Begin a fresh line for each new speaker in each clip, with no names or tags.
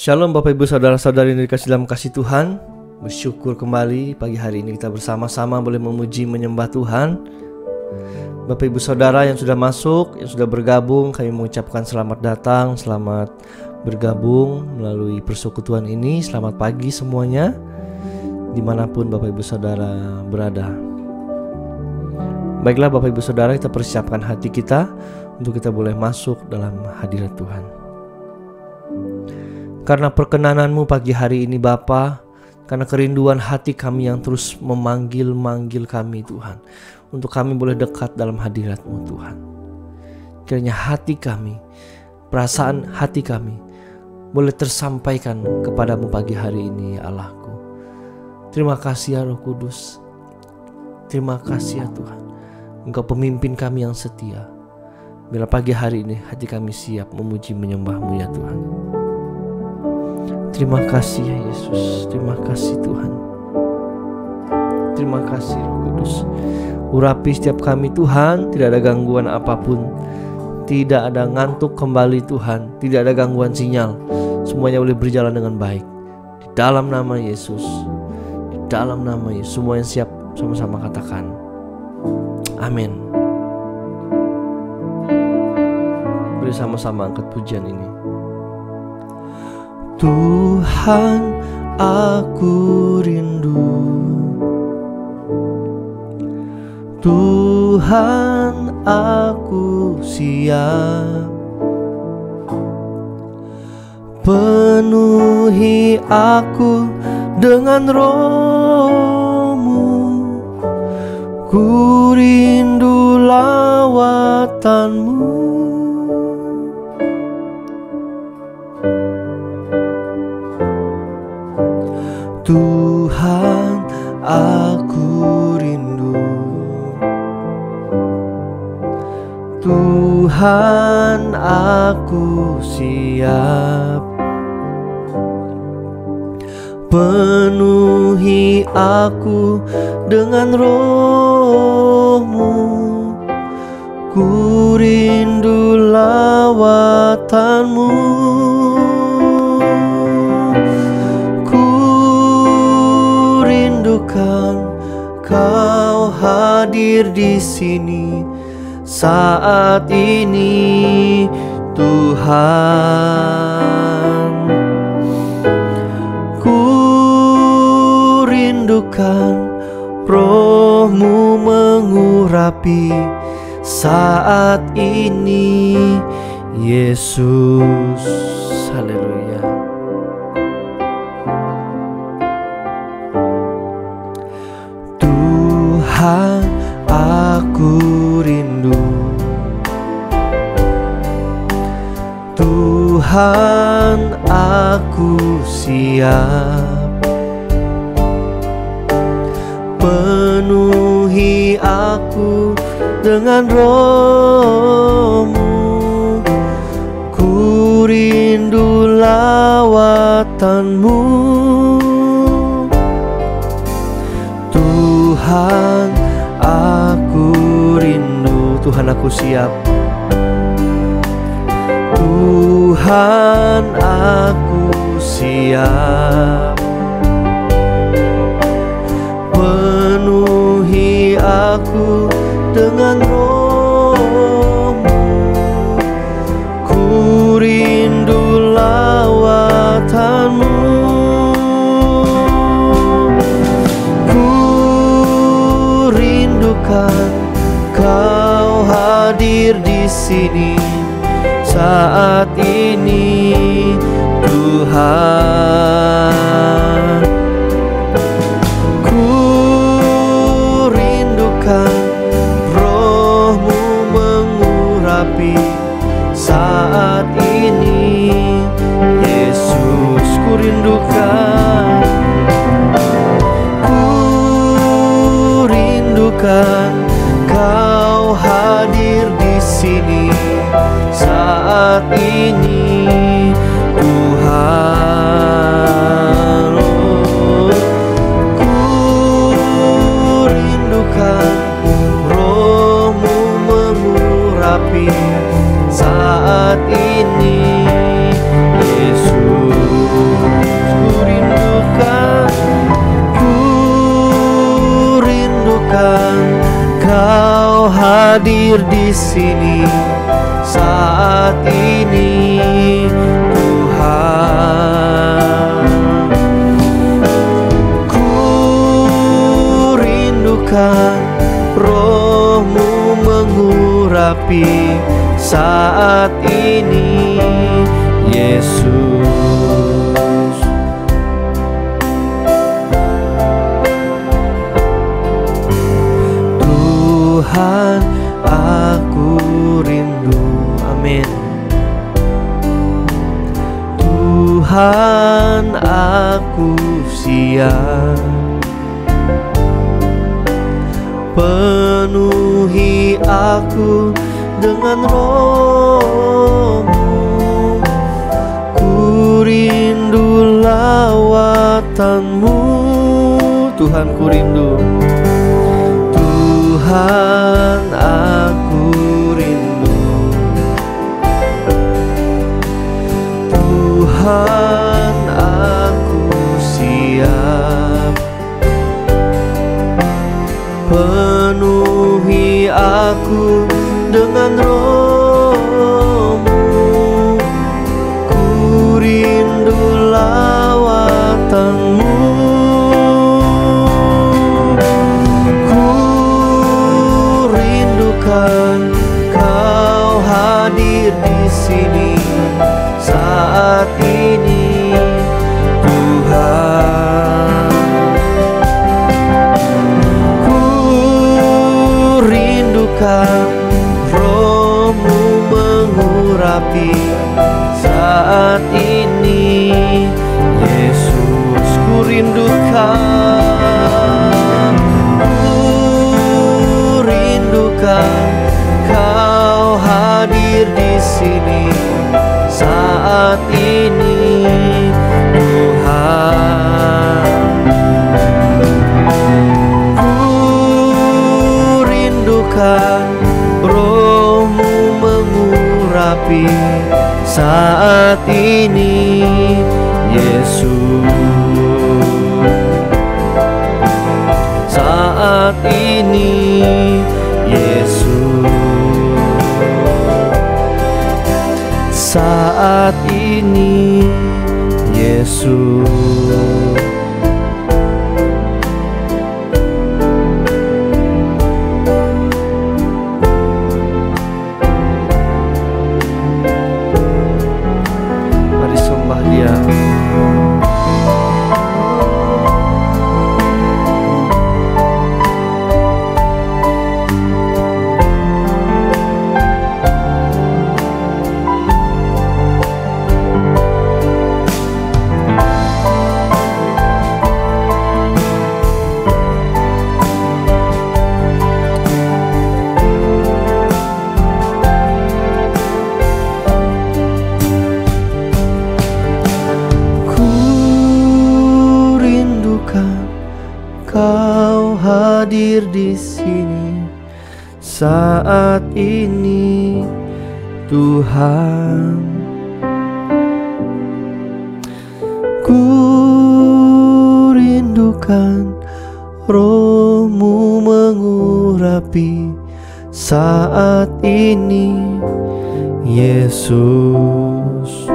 Shalom Bapak Ibu Saudara-saudari yang dikasih dalam kasih Tuhan. Bersyukur kembali pagi hari ini kita bersama-sama boleh memuji menyembah Tuhan. Bapak Ibu Saudara yang sudah masuk, yang sudah bergabung, kami mengucapkan selamat datang, selamat bergabung melalui persekutuan ini. Selamat pagi semuanya, dimanapun Bapak Ibu Saudara berada. Baiklah Bapak Ibu Saudara, kita persiapkan hati kita untuk kita boleh masuk dalam hadirat Tuhan. Karena perkenanan-Mu pagi hari ini Bapa, karena kerinduan hati kami yang terus memanggil-manggil kami Tuhan, untuk kami boleh dekat dalam hadirat-Mu Tuhan. Kiranya hati kami, perasaan hati kami boleh tersampaikan kepadamu pagi hari ini ya Allahku. Terima kasih ya Roh Kudus. Terima kasih ya Tuhan, Engkau pemimpin kami yang setia. Bila pagi hari ini hati kami siap memuji menyembah-Mu ya Tuhan. Terima kasih ya Yesus. Terima kasih Tuhan. Terima kasih Roh Kudus. Urapi setiap kami Tuhan, tidak ada gangguan apapun, tidak ada ngantuk kembali Tuhan, tidak ada gangguan sinyal. Semuanya boleh berjalan dengan baik. Di dalam nama Yesus. Di dalam nama Yesus. Semua yang siap sama-sama katakan amin. Beri sama-sama angkat pujian ini. Tuhan, aku rindu. Tuhan, aku siap. Penuhi aku dengan Roh-Mu. Ku rindu lawatan-Mu. Tuhan, aku rindu. Tuhan, aku siap. Penuhi aku dengan Roh-Mu. Ku rindu lawatan-Mu. Kau hadir di sini saat ini Tuhan. Ku rindukan Roh-Mu mengurapi saat ini Yesus. Haleluya. Tuhan, aku rindu. Tuhan, aku siap. Penuhi aku dengan Roh-Mu. Ku rindu lawatan-Mu. Tuhan, aku rindu. Tuhan, aku siap. Tuhan, aku siap. Penuhi aku dengan Roh-Mu. Ku rindu lawatan-Mu. Kau hadir di sini saat ini Tuhan. Ku rindukan Roh-Mu mengurapi saat ini Yesus. Ku rindukan. Kau hadir di sini saat ini Tuhan. Ku rindukan Roh-Mu mengurapi saat ini Yesus. hadir di sini saat ini Tuhan. Ku rindukan Roh-Mu mengurapi saat ini Yesus. Tuhan, aku rindu. Amin. Tuhan, aku siap. Penuhi aku dengan Roh-Mu. Ku rindu lawatan-Mu. Tuhan, ku rindu. Tuhan, aku rindu. Tuhan, aku siap. Penuhi aku dengan Roh-Mu. Ku rindu lawatan-Mu. Ku rindukan Kau hadir di sini saat ini Tuhan. Ku rindukan Roh-Mu mengurapi saat ini Yesus. Ku rindukan, ku rindukan Kau hadir di sini saat ini Tuhan. Ku rindukan Roh-Mu mengurapi saat ini Yesus. Saat ini Yesus. Saat ini Yesus. Mari sembah Dia. Kau hadir di sini saat ini Tuhan. Ku rindukan Roh-Mu mengurapi saat ini Yesus.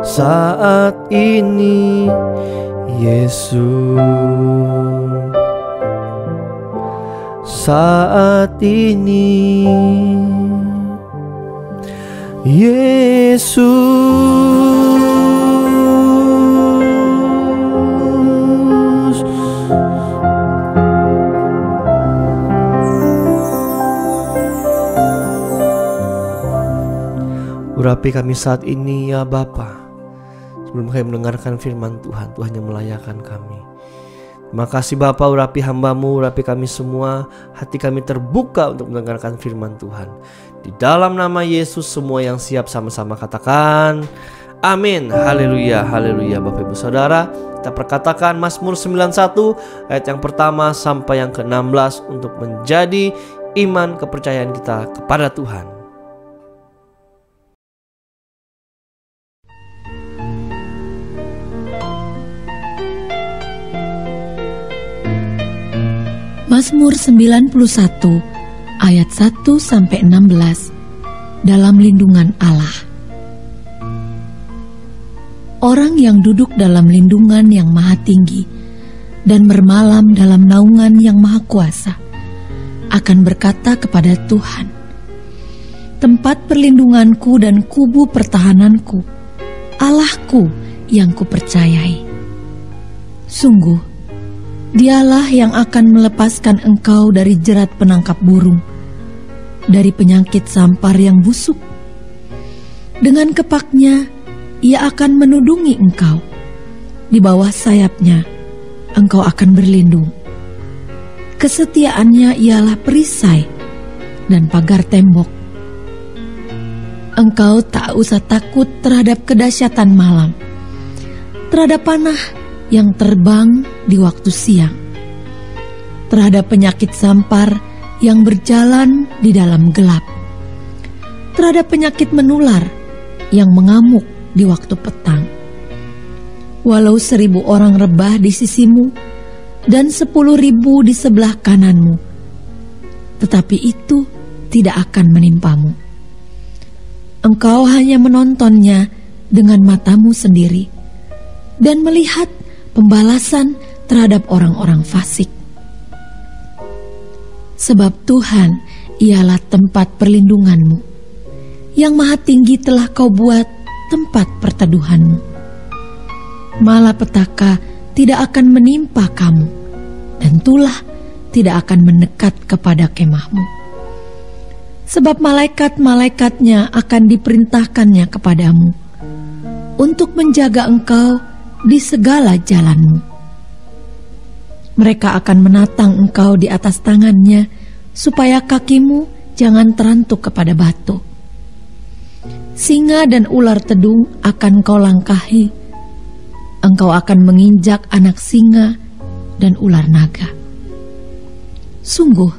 Saat ini Yesus. Saat ini Yesus. Urapi kami saat ini ya Bapa. Sebelum kami mendengarkan firman Tuhan, Tuhan yang melayakkan kami. Terima kasih Bapa, urapi hamba-Mu, urapi kami semua. Hati kami terbuka untuk mendengarkan firman Tuhan. Di dalam nama Yesus semua yang siap sama-sama katakan amin. Haleluya, haleluya. Bapak Ibu Saudara, kita perkatakan Mazmur 91 ayat yang pertama sampai yang ke-16 untuk menjadi iman kepercayaan kita kepada Tuhan.
Mazmur 91 ayat 1-16 dalam lindungan Allah. Orang yang duduk dalam lindungan yang maha tinggi dan bermalam dalam naungan yang maha kuasa akan berkata kepada Tuhan, tempat perlindunganku dan kubu pertahananku, Allahku yang kupercayai. Sungguh, Dialah yang akan melepaskan engkau dari jerat penangkap burung, dari penyakit sampar yang busuk. Dengan kepaknya, Ia akan menudungi engkau. Di bawah sayapnya, engkau akan berlindung. Kesetiaannya ialah perisai dan pagar tembok. Engkau tak usah takut terhadap kedahsyatan malam, terhadap panah yang terbang di waktu siang, terhadap penyakit sampar yang berjalan di dalam gelap, terhadap penyakit menular yang mengamuk di waktu petang. Walau 1.000 orang rebah di sisimu dan 10.000 di sebelah kananmu, tetapi itu tidak akan menimpamu. Engkau hanya menontonnya dengan matamu sendiri dan melihat pembalasan terhadap orang-orang fasik. Sebab Tuhan ialah tempat perlindunganmu, yang maha tinggi telah kau buat tempat perteduhanmu. Malapetaka tidak akan menimpa kamu, dan tulah tidak akan mendekat kepada kemahmu. Sebab malaikat-malaikatnya akan diperintahkannya kepadamu, untuk menjaga engkau di segala jalanmu. Mereka akan menatang engkau di atas tangannya, supaya kakimu jangan terantuk kepada batu. Singa dan ular tedung akan kau langkahi. Engkau akan menginjak anak singa dan ular naga. Sungguh,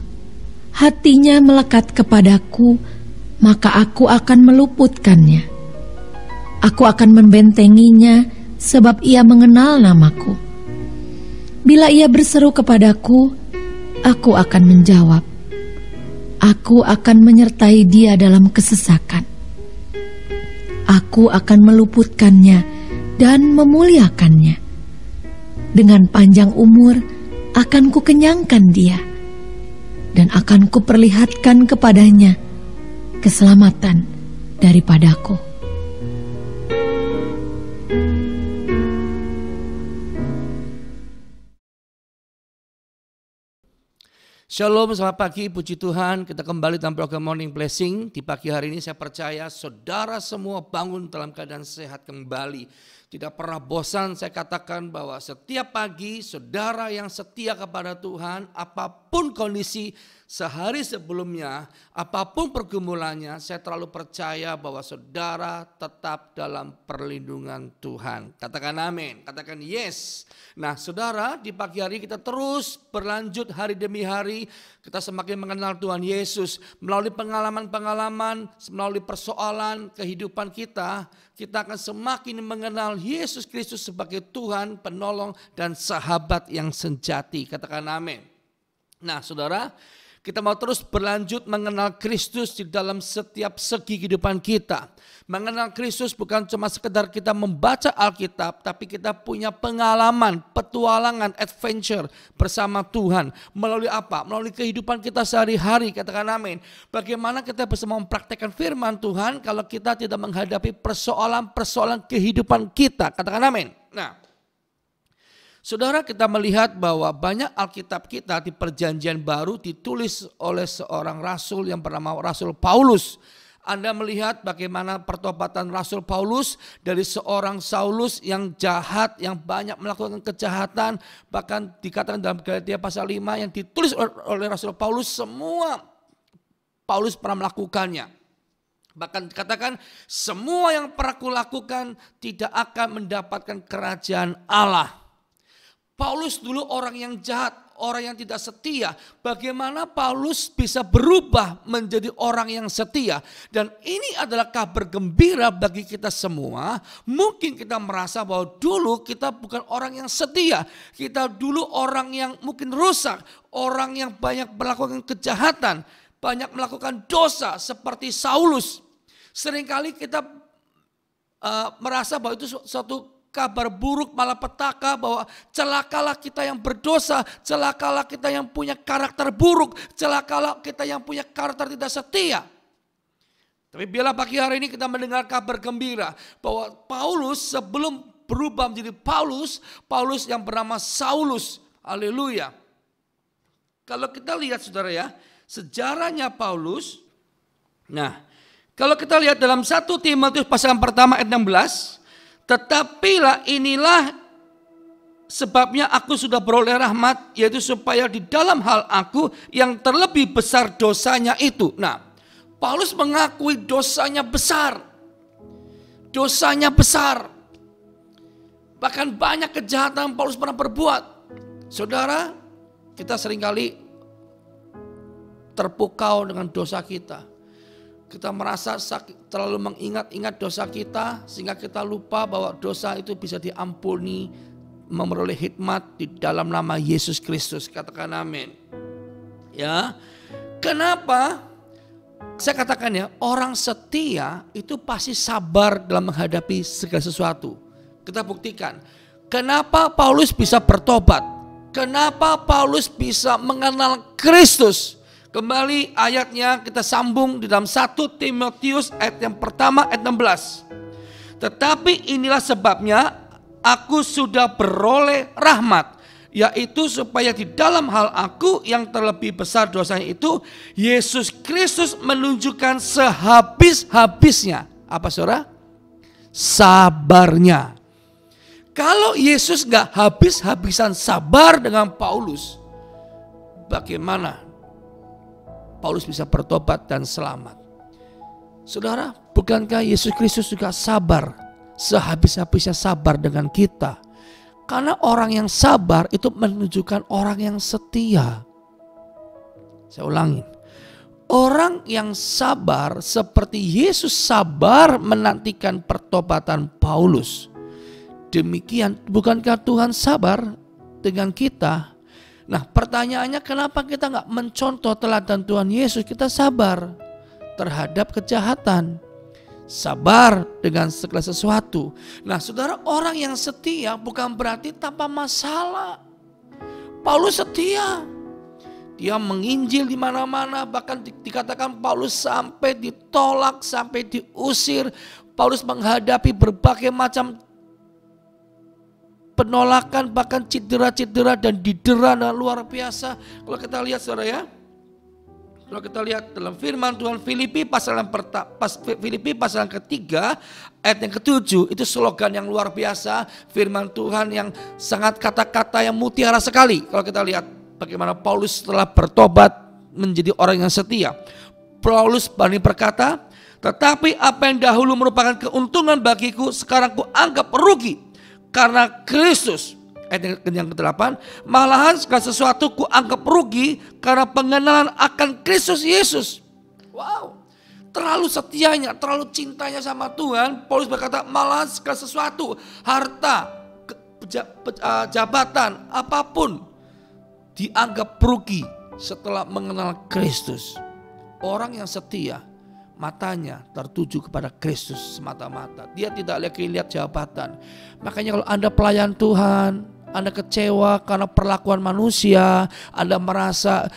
hatinya melekat kepadaku, maka aku akan meluputkannya. Aku akan membentenginya, sebab ia mengenal namaku. Bila ia berseru kepadaku, aku akan menjawab. Aku akan menyertai dia dalam kesesakan. Aku akan meluputkannya dan memuliakannya. Dengan panjang umur akan kukenyangkan dia, dan akan kuperlihatkan kepadanya keselamatan daripadaku.
Shalom, selamat pagi, puji Tuhan. Kita kembali dalam program Morning Blessing. Di pagi hari ini saya percaya saudara semua bangun dalam keadaan sehat kembali. Tidak pernah bosan saya katakan bahwa setiap pagi saudara yang setia kepada Tuhan, apapun kondisi sehari sebelumnya, apapun pergumulannya, saya terlalu percaya bahwa saudara tetap dalam perlindungan Tuhan. Katakan amin, katakan yes. Nah saudara, di pagi hari kita terus berlanjut hari demi hari. Kita semakin mengenal Tuhan Yesus melalui pengalaman-pengalaman, melalui persoalan kehidupan kita. Kita akan semakin mengenal Yesus Kristus sebagai Tuhan, penolong dan sahabat yang sejati. Katakan amin. Nah saudara, kita mau terus berlanjut mengenal Kristus di dalam setiap segi kehidupan kita. Mengenal Kristus bukan cuma sekedar kita membaca Alkitab, tapi kita punya pengalaman, petualangan, adventure bersama Tuhan. Melalui apa? Melalui kehidupan kita sehari-hari, katakan amin. Bagaimana kita bisa mempraktekkan firman Tuhan kalau kita tidak menghadapi persoalan-persoalan kehidupan kita, katakan amin. Nah, saudara, kita melihat bahwa banyak Alkitab kita di Perjanjian Baru ditulis oleh seorang rasul yang bernama Rasul Paulus. Anda melihat bagaimana pertobatan Rasul Paulus dari seorang Saulus yang jahat, yang banyak melakukan kejahatan. Bahkan dikatakan dalam Galatia pasal 5 yang ditulis oleh Rasul Paulus, semua Paulus pernah melakukannya. Bahkan dikatakan semua yang pernah kulakukan tidak akan mendapatkan kerajaan Allah. Paulus dulu orang yang jahat, orang yang tidak setia. Bagaimana Paulus bisa berubah menjadi orang yang setia? Dan ini adalah kabar gembira bagi kita semua. Mungkin kita merasa bahwa dulu kita bukan orang yang setia. Kita dulu orang yang mungkin rusak, orang yang banyak melakukan kejahatan.
banyak melakukan dosa seperti Saulus. Seringkali kita merasa bahwa itu suatu kabar buruk, malapetaka, bahwa celakalah kita yang berdosa, celakalah kita yang punya karakter buruk, celakalah kita yang punya karakter tidak setia. Tapi biarlah pagi hari ini kita mendengar kabar gembira bahwa Paulus sebelum berubah menjadi Paulus yang bernama Saulus. Haleluya. Kalau kita lihat saudara ya, sejarahnya Paulus. Nah, kalau kita lihat dalam 1 Timotius pasal pertama ayat 16. Tetapilah inilah sebabnya aku sudah beroleh rahmat, yaitu supaya di dalam hal aku yang terlebih besar dosanya itu. Nah, Paulus mengakui dosanya besar. Dosanya besar. Bahkan banyak kejahatan Paulus pernah berbuat. Saudara, kita seringkali terpukau dengan dosa kita. Kita merasa terlalu mengingat-ingat dosa kita sehingga kita lupa bahwa dosa itu bisa diampuni, memperoleh hikmat di dalam nama Yesus Kristus. Katakan amin. Ya. Kenapa? Saya katakan ya, orang setia itu pasti sabar dalam menghadapi segala sesuatu. Kita buktikan. Kenapa Paulus bisa bertobat? Kenapa Paulus bisa mengenal Kristus? Kembali ayatnya kita sambung di dalam 1 Timotius ayat yang pertama ayat 16. Tetapi inilah sebabnya aku sudah beroleh rahmat, yaitu supaya di dalam hal aku yang terlebih besar dosanya itu, Yesus Kristus menunjukkan sehabis-habisnya. Apa saudara? Sabarnya. Kalau Yesus gak habis-habisan sabar dengan Paulus, bagaimana Paulus bisa bertobat dan selamat? Saudara, bukankah Yesus Kristus juga sabar, sehabis-habisnya sabar dengan kita? Karena orang yang sabar itu menunjukkan orang yang setia. Saya ulangin. Orang yang sabar seperti Yesus sabar menantikan pertobatan Paulus. Demikian, bukankah Tuhan sabar dengan kita? Nah, pertanyaannya, kenapa kita nggak mencontoh teladan Tuhan Yesus? Kita sabar terhadap kejahatan, sabar dengan segala sesuatu. Nah, saudara, orang yang setia bukan berarti tanpa masalah. Paulus setia, dia menginjil di mana-mana, bahkan dikatakan Paulus sampai ditolak, sampai diusir. Paulus menghadapi berbagai macam penolakan, bahkan cedera-cedera dan didera dengan luar biasa. Kalau kita lihat saudara ya, kalau kita lihat dalam firman Tuhan Filipi pasal yang ketiga ayat yang ketujuh, itu slogan yang luar biasa, firman Tuhan yang sangat kata-kata yang mutiara sekali. Kalau kita lihat bagaimana Paulus setelah bertobat menjadi orang yang setia, Paulus berani berkata, tetapi apa yang dahulu merupakan keuntungan bagiku, sekarang ku anggap rugi karena Kristus. Ayat yang ke-8, malahan segala sesuatu ku anggap rugi karena pengenalan akan Kristus Yesus. Wow, terlalu setianya, terlalu cintanya sama Tuhan. Paulus berkata, malahan segala sesuatu, harta, jabatan, apapun dianggap rugi setelah mengenal Kristus. Orang yang setia, matanya tertuju kepada Kristus semata-mata. Dia tidak lagi lihat jabatan. Makanya kalau Anda pelayan Tuhan, Anda kecewa karena perlakuan manusia, Anda merasa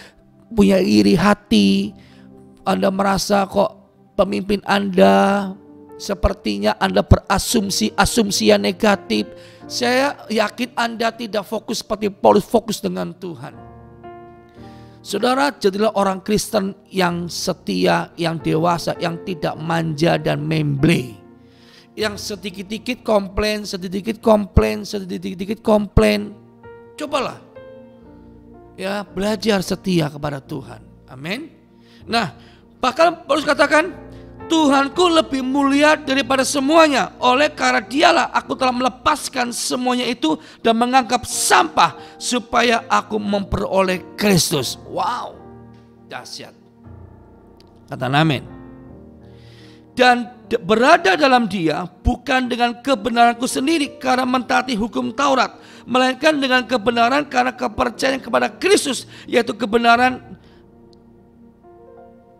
punya iri hati, Anda merasa kok pemimpin Anda sepertinya Anda berasumsi yang negatif. Saya yakin Anda tidak fokus seperti Paulus, fokus dengan Tuhan. Saudara, jadilah orang Kristen yang setia, yang dewasa, yang tidak manja dan memble. Yang sedikit-dikit komplain, sedikit-dikit komplain, sedikit-dikit komplain. Cobalah ya, belajar setia kepada Tuhan. Amin. Nah, bahkan Paulus katakan, Tuhanku lebih mulia daripada semuanya. Oleh karena dialah aku telah melepaskan semuanya itu dan menganggap sampah supaya aku memperoleh Kristus. Wow, dahsyat. Kata amin. Dan berada dalam dia bukan dengan kebenaranku sendiri karena mentaati hukum Taurat, melainkan dengan kebenaran karena kepercayaan kepada Kristus, yaitu kebenaran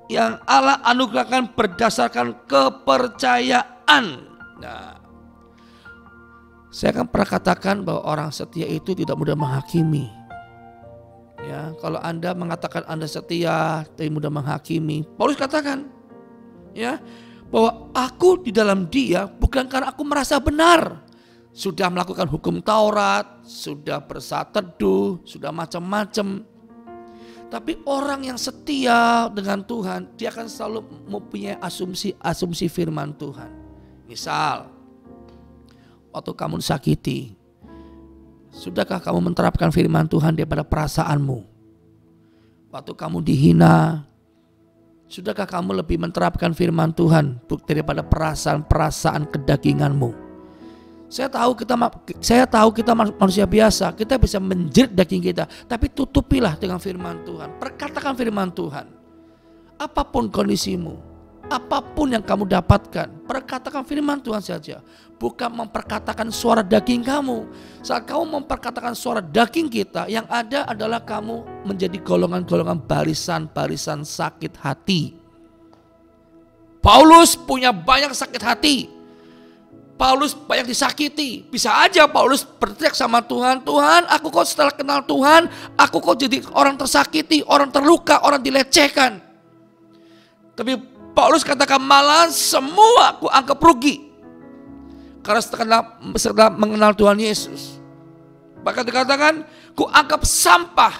yang Allah anugerahkan berdasarkan kepercayaan. Nah, saya akan pernah katakan bahwa orang setia itu tidak mudah menghakimi. Ya, kalau Anda mengatakan Anda setia, tapi mudah menghakimi. Paulus katakan, ya, bahwa aku di dalam Dia bukan karena aku merasa benar. Sudah melakukan hukum Taurat, sudah bersaat teduh, sudah macam-macam. Tapi orang yang setia dengan Tuhan, dia akan selalu mempunyai asumsi firman Tuhan. Misal, waktu kamu disakiti, sudahkah kamu menerapkan firman Tuhan daripada perasaanmu? Waktu kamu dihina, sudahkah kamu lebih menerapkan firman Tuhan daripada perasaan-perasaan kedaginganmu? Saya tahu kita manusia biasa, kita bisa menjerit daging kita, tapi tutupilah dengan firman Tuhan. Perkatakan firman Tuhan. Apapun kondisimu, apapun yang kamu dapatkan, perkatakan firman Tuhan saja. Bukan memperkatakan suara daging kamu. Saat kamu memperkatakan suara daging kita, yang ada adalah kamu menjadi golongan-golongan barisan-barisan sakit hati. Paulus punya banyak sakit hati. Paulus banyak disakiti. Bisa aja Paulus berteriak sama Tuhan, Tuhan, aku kok setelah kenal Tuhan, aku kok jadi orang tersakiti, orang terluka, orang dilecehkan. Tapi Paulus katakan malah semua aku anggap rugi. Karena setelah mengenal Tuhan Yesus. Bahkan dikatakan, ku anggap sampah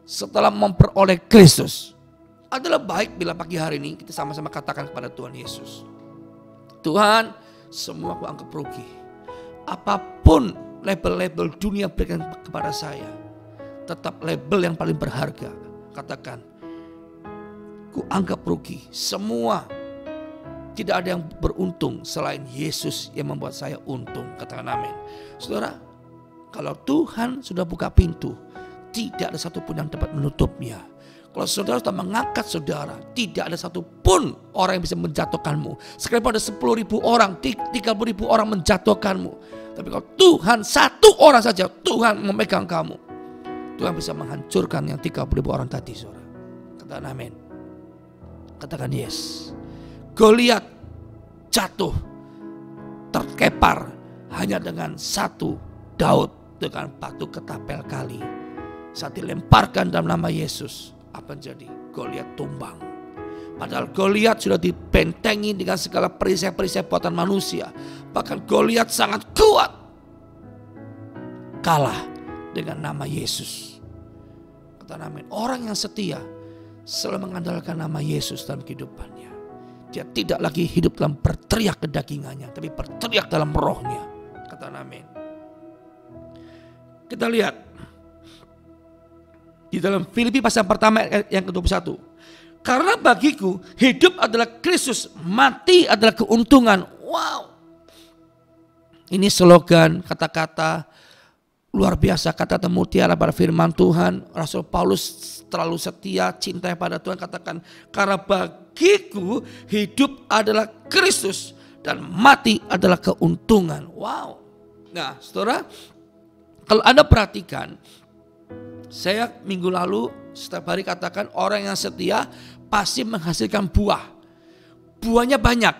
setelah memperoleh Kristus. Adalah baik bila pagi hari ini kita sama-sama katakan kepada Tuhan Yesus, Tuhan, semua aku anggap rugi. Apapun label-label dunia berikan kepada saya, tetap label yang paling berharga. Katakan, ku anggap rugi. Semua, tidak ada yang beruntung selain Yesus yang membuat saya untung. Katakan amin. Saudara, kalau Tuhan sudah buka pintu, tidak ada satupun yang dapat menutupnya. Kalau saudara sudah mengangkat saudara, tidak ada satupun orang yang bisa menjatuhkanmu. Sekalipun ada 10.000 orang, 30.000 orang menjatuhkanmu. Tapi kalau Tuhan satu orang saja, Tuhan memegang kamu, Tuhan bisa menghancurkan yang 30.000 orang tadi, saudara. Katakan amin. Katakan yes. Goliat jatuh, terkepar hanya dengan satu Daud dengan batu ketapel kali. Saat dilemparkan dalam nama Yesus, apa yang jadi? Goliat tumbang. Padahal Goliat sudah dibentengi dengan segala perisai-perisai buatan manusia. Bahkan Goliat sangat kuat. Kalah dengan nama Yesus. Kata amin. Orang yang setia selalu mengandalkan nama Yesus dalam kehidupannya. Dia tidak lagi hidup dalam berteriak kedagingannya, tapi berteriak dalam rohnya. Kata amin. Kita lihat di dalam Filipi pasal pertama yang ke-21. Karena bagiku hidup adalah Kristus, mati adalah keuntungan. Wow. Ini slogan, kata-kata luar biasa, kata-kata mutiara pada firman Tuhan. Rasul Paulus terlalu setia, cinta pada Tuhan, katakan, karena bagiku hidup adalah Kristus dan mati adalah keuntungan. Wow. Nah, saudara, kalau Anda perhatikan, saya minggu lalu setiap hari katakan orang yang setia pasti menghasilkan buah. Buahnya banyak.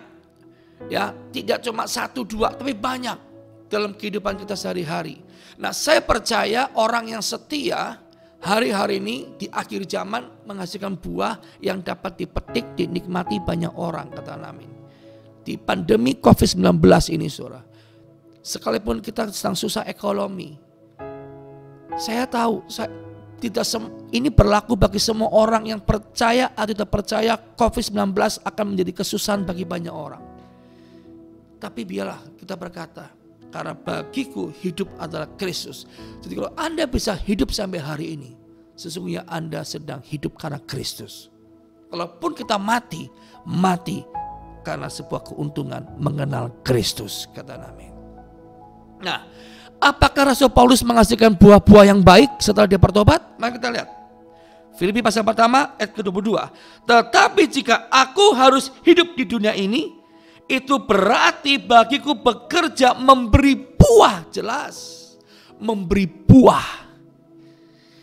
Ya, tidak cuma 1, 2, tapi banyak dalam kehidupan kita sehari-hari. Nah, saya percaya orang yang setia hari-hari ini di akhir zaman menghasilkan buah yang dapat dipetik, dinikmati banyak orang, kata amin. Di pandemi COVID-19 ini, saudara, sekalipun kita sedang susah ekonomi, saya tahu ini berlaku bagi semua orang yang percaya atau tidak percaya COVID-19 akan menjadi kesusahan bagi banyak orang. Tapi biarlah kita berkata, karena bagiku hidup adalah Kristus. Jadi kalau Anda bisa hidup sampai hari ini, sesungguhnya Anda sedang hidup karena Kristus. Kalaupun kita mati karena sebuah keuntungan mengenal Kristus. Kata amin. Nah, apakah Rasul Paulus menghasilkan buah-buah yang baik setelah dia bertobat? Mari kita lihat. Filipi pasal pertama ayat ke-22. Tetapi jika aku harus hidup di dunia ini, itu berarti bagiku bekerja memberi buah. Jelas, memberi buah.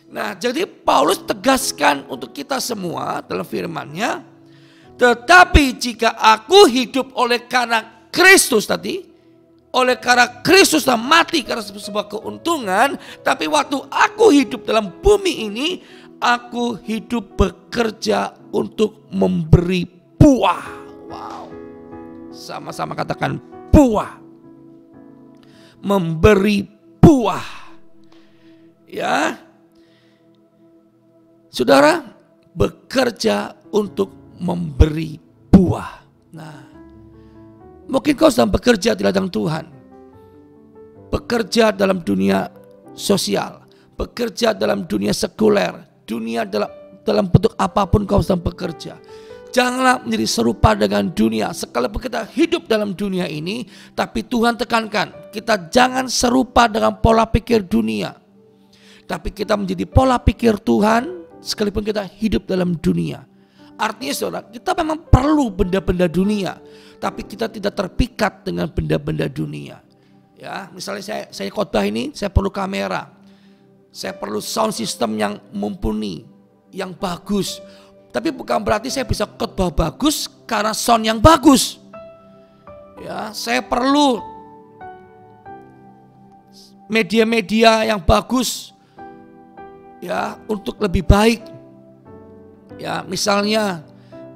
Nah, jadi Paulus tegaskan untuk kita semua dalam firman-Nya, Tetapi jika aku hidup oleh karena Kristus tadi, oleh karena Kristus dan mati karena sebuah keuntungan, tapi waktu aku hidup dalam bumi ini, aku hidup bekerja untuk memberi buah. Wow. Sama-sama katakan buah. Memberi buah. Ya. Saudara, bekerja untuk memberi buah. Nah, mungkin kau sedang bekerja di ladang Tuhan, bekerja dalam dunia sosial, bekerja dalam dunia sekuler, dunia dalam bentuk apapun kau sedang bekerja. Janganlah menjadi serupa dengan dunia. Sekalipun kita hidup dalam dunia ini, tapi Tuhan tekankan, kita jangan serupa dengan pola pikir dunia. Tapi kita menjadi pola pikir Tuhan, sekalipun kita hidup dalam dunia. Artinya saudara, kita memang perlu benda-benda dunia, tapi kita tidak terpikat dengan benda-benda dunia. Ya, misalnya saya khotbah ini, saya perlu kamera, saya perlu sound system yang mumpuni, yang bagus. Tapi bukan berarti saya bisa khotbah bagus karena sound yang bagus. Ya, saya perlu media-media yang bagus, ya, untuk lebih baik. Ya, misalnya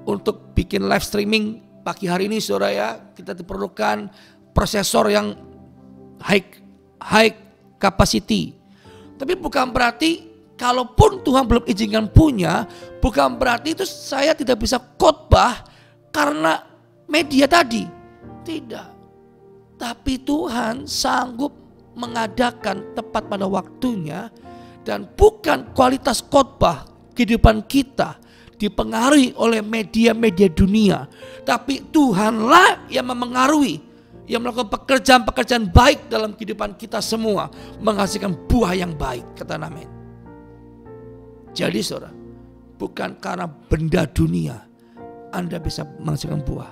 untuk bikin live streaming pagi hari ini saudara ya, kita diperlukan prosesor yang high capacity. Tapi bukan berarti kalaupun Tuhan belum izinkan punya, bukan berarti itu saya tidak bisa khotbah karena media tadi. Tidak. Tapi Tuhan sanggup mengadakan tepat pada waktunya, dan bukan kualitas khotbah kehidupan kita dipengaruhi oleh media-media dunia, tapi Tuhanlah yang memengaruhi, yang melakukan pekerjaan-pekerjaan baik dalam kehidupan kita semua, menghasilkan buah yang baik. Kata amin. Jadi saudara, bukan karena benda dunia Anda bisa menghasilkan buah,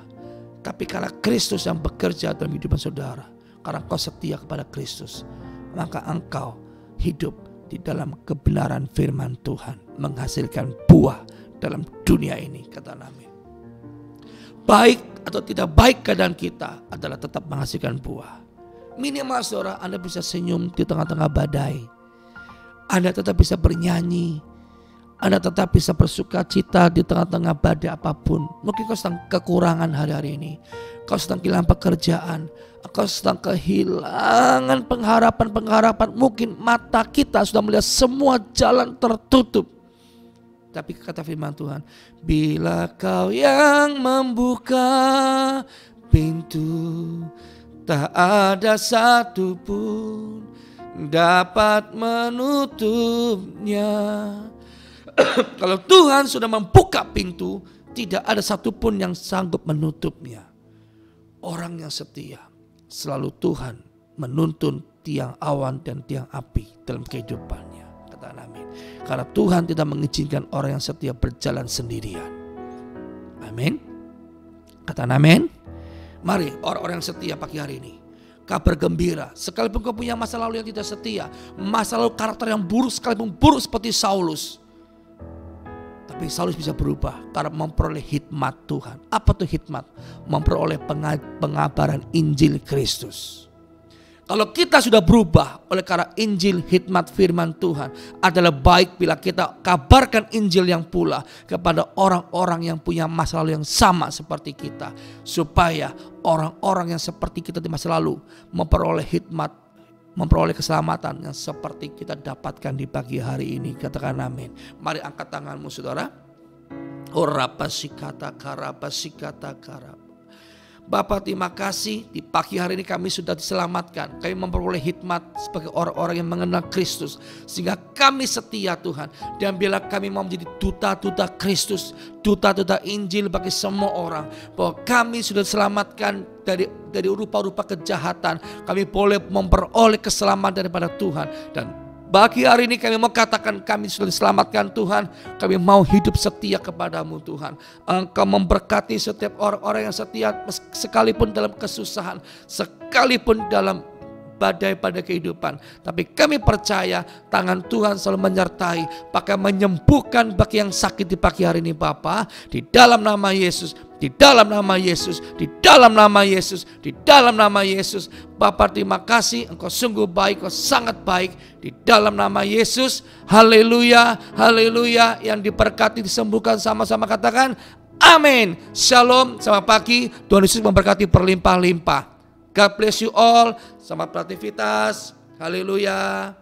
tapi karena Kristus yang bekerja dalam kehidupan saudara. Karena kau setia kepada Kristus, maka engkau hidup di dalam kebenaran firman Tuhan, menghasilkan buah dalam dunia ini. Kata amin. Baik atau tidak baik keadaan kita adalah tetap menghasilkan buah. Minimal saudara, Anda bisa senyum di tengah-tengah badai, Anda tetap bisa bernyanyi, Anda tetap bisa bersuka cita di tengah-tengah badai apapun. Mungkin kau sedang kekurangan hari-hari ini, kau sedang kehilangan pekerjaan, kau sedang kehilangan pengharapan. Mungkin mata kita sudah melihat semua jalan tertutup. Tapi kata firman Tuhan, bila kau yang membuka pintu, tak ada satupun dapat menutupnya. Kalau Tuhan sudah membuka pintu, tidak ada satupun yang sanggup menutupnya. Orang yang setia, selalu Tuhan menuntun tiang awan dan tiang api dalam kehidupannya. Kata amin. Karena Tuhan tidak mengizinkan orang yang setia berjalan sendirian. Amin. Kata amin. Mari orang-orang yang setia pagi hari ini, kabar gembira. Sekalipun kau punya masa lalu yang tidak setia, masa lalu karakter yang buruk, sekalipun buruk seperti Saulus, tapi Saulus bisa berubah karena memperoleh hikmat Tuhan. Apa tuh hikmat? Memperoleh pengabaran Injil Kristus. Kalau kita sudah berubah oleh karena Injil, hikmat firman Tuhan, adalah baik bila kita kabarkan Injil yang pula kepada orang-orang yang punya masa lalu yang sama seperti kita, supaya orang-orang yang seperti kita di masa lalu memperoleh hikmat, memperoleh keselamatan yang seperti kita dapatkan di pagi hari ini. Katakan amin. Mari angkat tanganmu saudara. Orapasikata karapasikata karap. Bapak, terima kasih di pagi hari ini kami sudah diselamatkan. Kami memperoleh hikmat sebagai orang-orang yang mengenal Kristus, sehingga kami setia Tuhan. Dan bila kami mau menjadi duta-duta Kristus, duta-duta Injil bagi semua orang, bahwa kami sudah diselamatkan dari rupa-rupa kejahatan, kami boleh memperoleh keselamatan daripada Tuhan. Dan bagi hari ini kami mau katakan kami sudah diselamatkan Tuhan. Kami mau hidup setia kepadamu Tuhan. Engkau memberkati setiap orang-orang yang setia, sekalipun dalam kesusahan, sekalipun dalam badai pada kehidupan. Tapi kami percaya tangan Tuhan selalu menyertai, bahkan menyembuhkan bagi yang sakit di pagi hari ini Bapa. Di dalam nama Yesus, di dalam nama Yesus, di dalam nama Yesus, di dalam nama Yesus. Bapa, terima kasih, Engkau sungguh baik, Engkau sangat baik. Di dalam nama Yesus, haleluya, haleluya. Yang diberkati disembuhkan, sama-sama katakan amin. Shalom, selamat pagi. Tuhan Yesus memberkati berlimpah-limpah. God bless you all. Selamat beraktivitas. Haleluya.